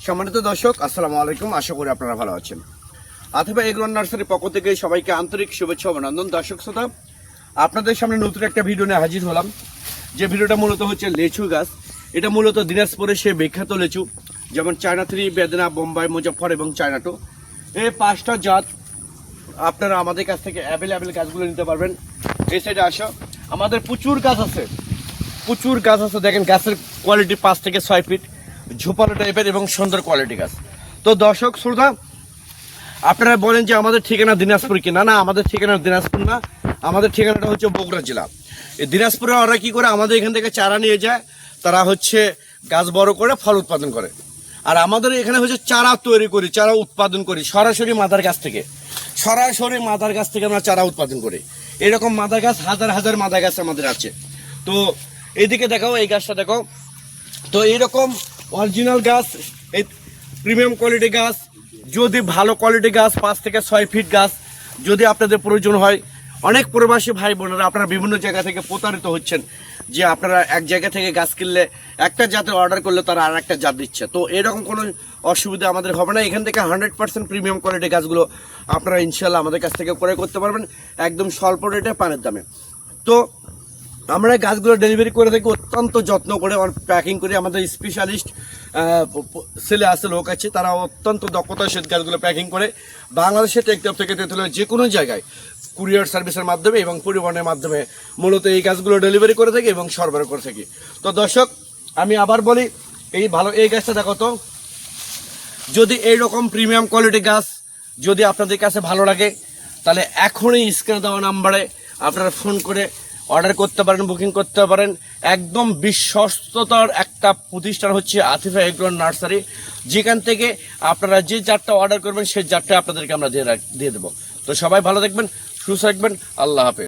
সম্মানিত দর্শক, আসসালামু আলাইকুম। আশা করি আপনারা ভালো আছেন। আতিফা এগ্রো নার্সারির পক্ষ থেকে সবাইকে আন্তরিক শুভেচ্ছা অভিনন্দন। দর্শক শ্রোতা, আপনাদের সামনে নতুন একটা ভিডিও নিয়ে হাজির হলাম। যে ভিডিওটা মূলত হচ্ছে লেচু গাছ। এটা মূলত দিনাজপুরের সে বিখ্যাত লেচু, যেমন চায়না 3, বেদনা, বোম্বাই, মুজাফফর এবং চায়না 2। এই 5টা জাত আপনারা আমাদের কাছ থেকে অ্যাভেলেবেল গাছগুলো নিতে পারবেন। এই সাইডে আসো, আমাদের প্রচুর গাছ আছে। দেখেন গাছের কোয়ালিটি 5 থেকে 6 ফিট, ঝোপালো টাইপের এবং সুন্দর কোয়ালিটি গাছ। তো দর্শক শ্রোতা, আপনারা বলেন যে আমাদের ঠিকানা দিনাজপুর কি? না, আমাদের ঠিকানা দিনাজপুর না, আমাদের ঠিকানাটা হচ্ছে বগুড়া জেলা। এই দিনাজপুরে ওরা কি করে, আমাদের এখান থেকে চারা নিয়ে যায়, তারা হচ্ছে গাছ বড় করে ফল উৎপাদন করে। আর আমাদের এখানে হচ্ছে চারা তৈরি করি, চারা উৎপাদন করি সরাসরি মাদার গাছ থেকে। আমরা চারা উৎপাদন করি। এরকম মাদার গাছ হাজার হাজার মাদার গাছ আমাদের আছে। তো এইদিকে দেখাও, এই গাছটা দেখো। তো এইরকম অরিজিনাল গাছ, এই প্রিমিয়াম কোয়ালিটি গাছ, যদি ভালো কোয়ালিটি গাছ 5 থেকে 6 ফিট গাছ যদি আপনাদের প্রয়োজন হয়, অনেক প্রবাসী ভাই বোনেরা আপনারা বিভিন্ন জায়গা থেকে প্রতারিত হচ্ছেন যে আপনারা এক জায়গা থেকে গাছ কিনলে একটা জাতের অর্ডার করলে তারা আর একটা জাত দিচ্ছে। তো এরকম কোনো অসুবিধা আমাদের হবে না। এখান থেকে 100% প্রিমিয়াম কোয়ালিটি গাছগুলো আপনারা ইনশাল্লাহ আমাদের কাছ থেকে ক্রয় করতে পারবেন একদম স্বল্প রেটে, পানের দামে। তো আমরা গাছগুলো ডেলিভারি করে থাকি অত্যন্ত যত্ন করে, প্যাকিং করে। আমাদের স্পেশালিস্ট ছেলে আছে, লোক আছে, তারা অত্যন্ত দক্ষতার সাথে গাছগুলো প্যাকিং করে বাংলাদেশের টেকটপ থেকে তেঁতুলিয়া যে কোনো জায়গায় কুরিয়ার সার্ভিসের মাধ্যমে এবং পরিবহনের মাধ্যমে মূলত এই গাছগুলো ডেলিভারি করে থাকি এবং সরবরাহ করে থাকি। তো দর্শক, আমি আবার বলি, এই গাছটা দেখো তো। যদি এইরকম প্রিমিয়াম কোয়ালিটি গাছ যদি আপনাদের কাছে ভালো লাগে, তাহলে এখনই স্ক্রিনে দেওয়া নাম্বারে আপনারা ফোন করে অর্ডার করতে পারেন, বুকিং করতে পারেন। একদম বিশ্বস্ততার একটা প্রতিষ্ঠান হচ্ছে আতিফা এগ্রো নার্সারি, যেখান থেকে আপনারা যে জাতটা অর্ডার করবেন সেই জাতটা আপনাদেরকে আমরা দিয়ে দেবো। তো সবাই ভালো থাকবেন, সুস্থ থাকবেন। আল্লাহ হাফেজ।